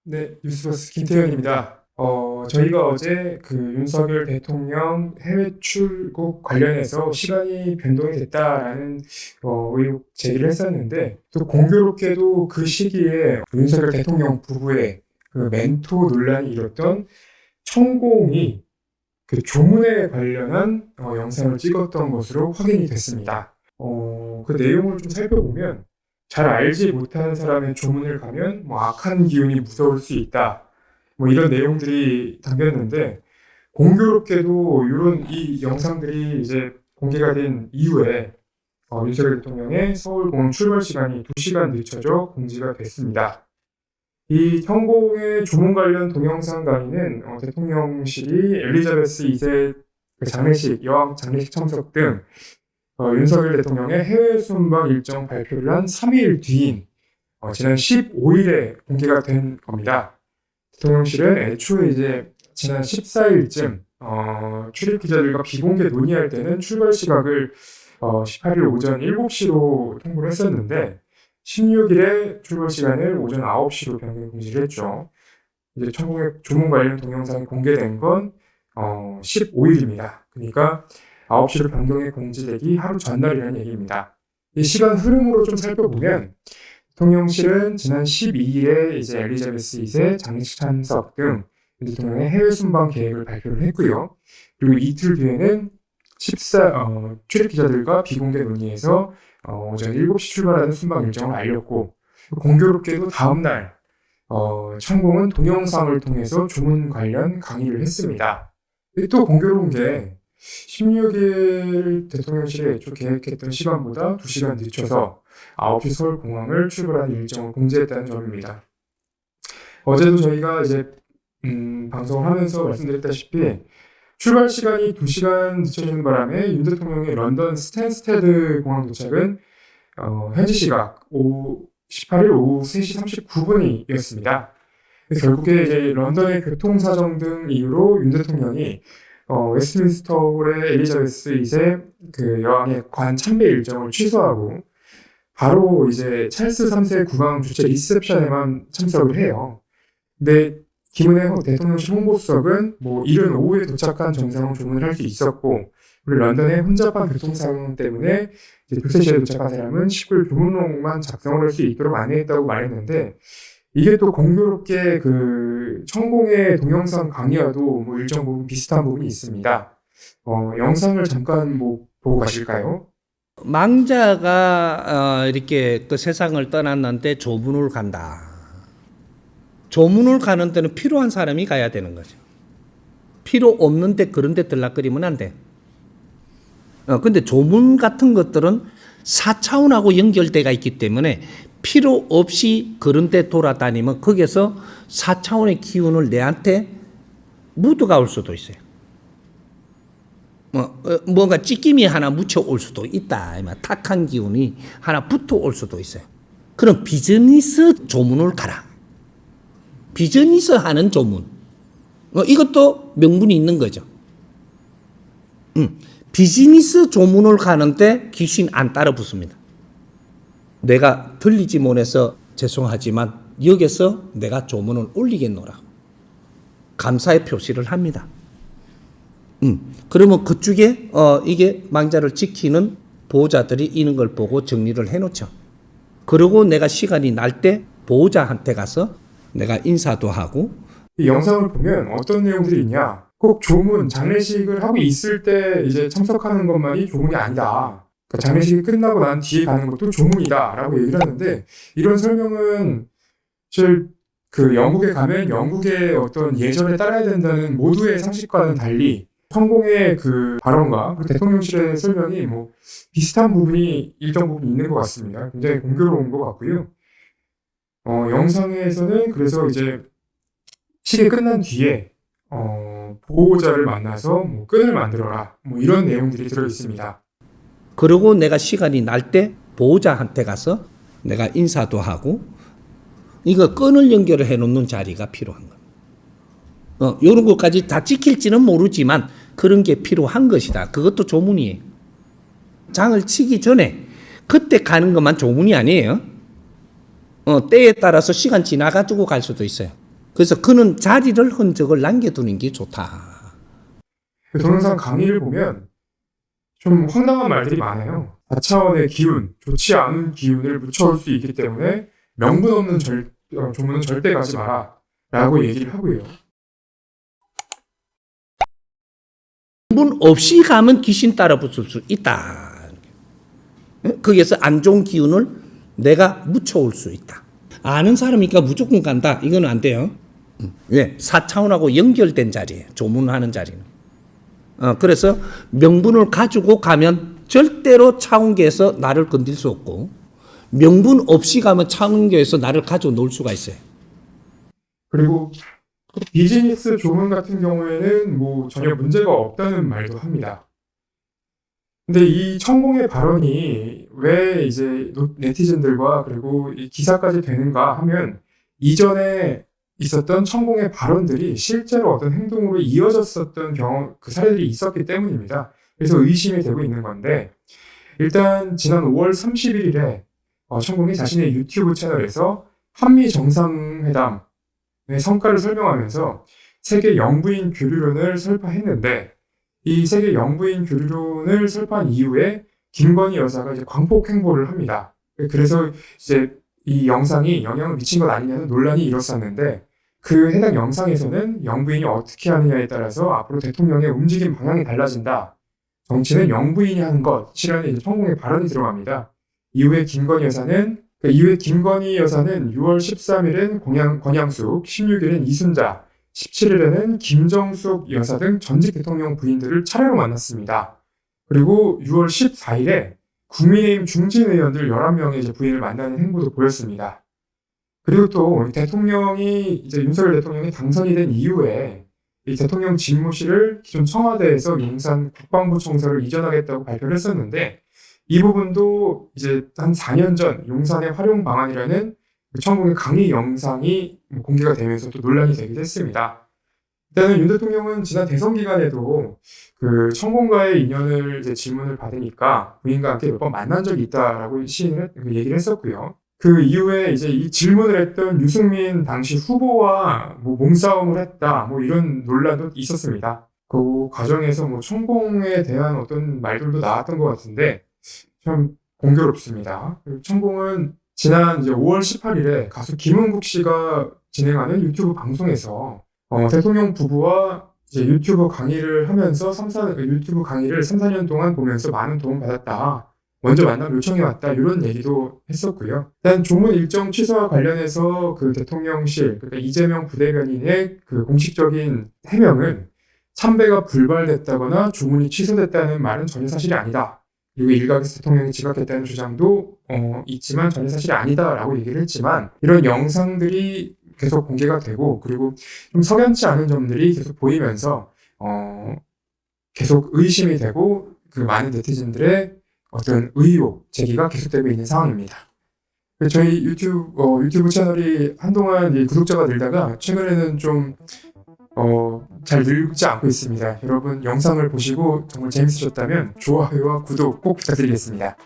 네, 뉴스버스 김태현입니다. 저희가 어제 그 윤석열 대통령 해외 출국 관련해서 시간이 변동이 됐다라는 의혹 제기를 했었는데, 또 공교롭게도 그 시기에 윤석열 대통령 부부의 그 멘토 논란이 일었던 천공이 그 조문에 관련한 영상을 찍었던 것으로 확인이 됐습니다. 그 내용을 좀 살펴보면 잘 알지 못하는 사람의 조문을 가면 뭐 악한 기운이 무서울 수 있다. 뭐 이런 내용들이 담겼는데 공교롭게도 이런 이 영상들이 이제 공개가 된 이후에 윤석열 대통령의 서울공항 출발 시간이 2시간 늦춰져 공지가 됐습니다. 이 천공의 조문 관련 동영상 강의는 대통령실이 엘리자베스 2세 장례식, 여왕 장례식 참석 등 윤석열 대통령의 해외 순방 일정 발표를 한 3일 뒤인 지난 15일에 공개가 된 겁니다. 대통령실은 애초에 이제 지난 14일쯤 출입 기자들과 비공개 논의할 때는 출발 시각을 18일 오전 7시로 통보를 했었는데 16일에 출발 시간을 오전 9시로 변경 공지를 했죠. 이제 천공의 조문 관련 동영상이 공개된 건 15일입니다. 그러니까 9시로 변경해 공지되기 하루 전날이라는 얘기입니다. 이 시간 흐름으로 좀 살펴보면 대통령실은 지난 12일에 이제 엘리자베스 2세 장례식 참석 등 대통령의 해외 순방 계획을 발표를 했고요. 그리고 이틀 뒤에는 출입 기자들과 비공개 논의에서 오전 7시 출발하는 순방 일정을 알렸고, 공교롭게도 다음날 천공은 동영상을 통해서 조문 관련 강의를 했습니다. 또 공교로운 게 16일 대통령실이 애초 계획했던 시간보다 2시간 늦춰서 9시 서울공항을 출발하는 일정을 공지했다는 점입니다. 어제도 저희가 이제 방송을 하면서 말씀드렸다시피 출발 시간이 2시간 늦춰지는 바람에 윤 대통령의 런던 스탠스테드 공항 도착은 현지 시각 18일 오후 3시 39분이었습니다. 결국에 이제 런던의 교통사정 등 이유로 윤 대통령이 웨스트민스터 홀의 엘리자베스 2세 그 여왕의 관 참배 일정을 취소하고 바로 이제 찰스 3세 국왕 주최 리셉션에만 참석을 해요. 근데 김은혜 대통령실 홍보수석은 뭐 이른 오후에 도착한 정상으로 조문을 할 수 있었고, 우리 런던의 혼잡한 교통사고 때문에 이제 2~3시에 도착한 사람은 19일 조문록만 작성을 할 수 있도록 안내했다고 말했는데, 이게 또 공교롭게 그 천공의 동영상 강의와도 뭐 일정 부분 비슷한 부분이 있습니다. 영상을 잠깐 뭐 보고 가실까요? 망자가 이렇게 그 세상을 떠났는데 조문을 간다. 조문을 가는 데는 필요한 사람이 가야 되는 거죠. 필요 없는데 그런 데 들락거리면 안 돼. 근데 조문 같은 것들은 4차원하고 연결돼가 있기 때문에 필요 없이 그런 데 돌아다니면 거기서 4차원의 기운을 내한테 묻어가 올 수도 있어요. 뭔가 찌낌이 하나 묻혀 올 수도 있다. 탁한 기운이 하나 붙어 올 수도 있어요. 그럼 비즈니스 조문을 가라. 비즈니스 하는 조문. 이것도 명분이 있는 거죠. 비즈니스 조문을 가는데 귀신 안 따라 붙습니다. 내가 들리지 못해서 죄송하지만 여기서 내가 조문을 올리겠노라. 감사의 표시를 합니다. 그러면 그쪽에 이게 망자를 지키는 보호자들이 있는 걸 보고 정리를 해놓죠. 그리고 내가 시간이 날 때 보호자한테 가서 내가 인사도 하고. 이 영상을 보면 어떤 내용들이 있냐? 꼭 조문, 장례식을 하고 있을 때 이제 참석하는 것만이 조문이 아니다. 그러니까 장례식이 끝나고 난 뒤에 가는 것도 조문이다 라고 얘기를 하는데, 이런 설명은 그 영국에 가면 영국의 어떤 예절에 따라야 된다는 모두의 상식과는 달리 천공의 그 발언과 대통령실의 설명이 뭐 비슷한 부분이 일정 부분 있는 것 같습니다. 굉장히 공교로운 것 같고요. 영상에서는 그래서 이제 식이 끝난 뒤에 보호자를 만나서 뭐 끈을 만들어라 뭐 이런 내용들이 들어 있습니다. 그리고 내가 시간이 날 때 보호자한테 가서 내가 인사도 하고, 이거 끈을 연결을 해놓는 자리가 필요한 거예요. 이런 것까지 다 지킬지는 모르지만 그런 게 필요한 것이다. 그것도 조문이에요. 장을 치기 전에 그때 가는 것만 조문이 아니에요. 때에 따라서 시간 지나가지고 갈 수도 있어요. 그래서 그는 자리를 흔적을 남겨두는 게 좋다. 그 동영상 강의를 보면 좀 황당한 말들이 많아요. 4차원의 기운, 좋지 않은 기운을 묻혀올 수 있기 때문에 명분 없는 조문은 절대 가지 마라 라고 얘기를 하고요. 문 없이 가면 귀신 따라 붙을 수 있다. 거기에서 안 좋은 기운을 내가 묻혀올 수 있다. 아는 사람이니까 무조건 간다. 이건 안 돼요. 왜? 4차원하고 연결된 자리예요. 조문하는 자리는. 그래서 명분을 가지고 가면 절대로 차원계에서 나를 건들 수 없고, 명분 없이 가면 차원계에서 나를 가지고 놀 수가 있어요. 그리고 비즈니스 조문 같은 경우에는 뭐 전혀 문제가 없다는 말도 합니다. 근데 이 천공의 발언이 왜 이제 네티즌들과 그리고 이 기사까지 되는가 하면 이전에 있었던 천공의 발언들이 실제로 어떤 행동으로 이어졌었던 그 사례들이 있었기 때문입니다. 그래서 의심이 되고 있는 건데, 일단 지난 5월 31일에 천공이 자신의 유튜브 채널에서 한미 정상회담의 성과를 설명하면서 세계 영부인 교류론을 설파했는데, 이 세계 영부인 교류론을 설파한 이후에 김건희 여사가 이제 광폭 행보를 합니다. 그래서 이제 이 영상이 영향을 미친 것 아니냐는 논란이 일었었는데, 그 해당 영상에서는 영부인이 어떻게 하느냐에 따라서 앞으로 대통령의 움직임 방향이 달라진다. 정치는 영부인이 하는 것이라는 이제 천공의 발언이 들어갑니다. 이후에 김건희 여사는 6월 13일엔 권양숙, 16일엔 이순자, 17일에는 김정숙 여사 등 전직 대통령 부인들을 차례로 만났습니다. 그리고 6월 14일에 국민의힘 중진 의원들 11명의 이제 부인을 만나는 행보도 보였습니다. 그리고 또 윤석열 대통령이 당선이 된 이후에 이 대통령 집무실을 기존 청와대에서 용산 국방부청사로 이전하겠다고 발표를 했었는데, 이 부분도 이제 한 4년 전 용산의 활용 방안이라는 천공의 강의 영상이 공개가 되면서 또 논란이 되기도 했습니다. 일단은 윤 대통령은 지난 대선 기간에도 그 천공과의 인연을 이제 질문을 받으니까 부인과 함께 몇 번 만난 적이 있다라고 얘기를 했었고요. 그 이후에 이제 이 질문을 했던 유승민 당시 후보와 뭐 몸싸움을 했다, 뭐 이런 논란도 있었습니다. 그 과정에서 뭐 천공에 대한 어떤 말들도 나왔던 것 같은데 참 공교롭습니다. 천공은 지난 이제 5월 18일에 가수 김은국 씨가 진행하는 유튜브 방송에서 대통령 부부와 이제 유튜브 강의를 하면서 유튜브 강의를 3, 4년 동안 보면서 많은 도움 받았다. 먼저 만남 요청이 왔다. 이런 얘기도 했었고요. 일단 조문 일정 취소와 관련해서 그 대통령실, 그러니까 이재명 부대변인의 그 공식적인 해명은 참배가 불발됐다거나 조문이 취소됐다는 말은 전혀 사실이 아니다. 그리고 일각에서 대통령이 지각했다는 주장도 있지만 전혀 사실이 아니다라고 얘기를 했지만, 이런 영상들이 계속 공개가 되고 그리고 좀 석연치 않은 점들이 계속 보이면서 계속 의심이 되고 그 많은 네티즌들의 어떤 의혹 제기가 계속되고 있는 상황입니다. 저희 유튜브 채널이 한동안 구독자가 늘다가 최근에는 좀 잘 늘지 않고 있습니다. 여러분 영상을 보시고 정말 재밌으셨다면 좋아요와 구독 꼭 부탁드리겠습니다.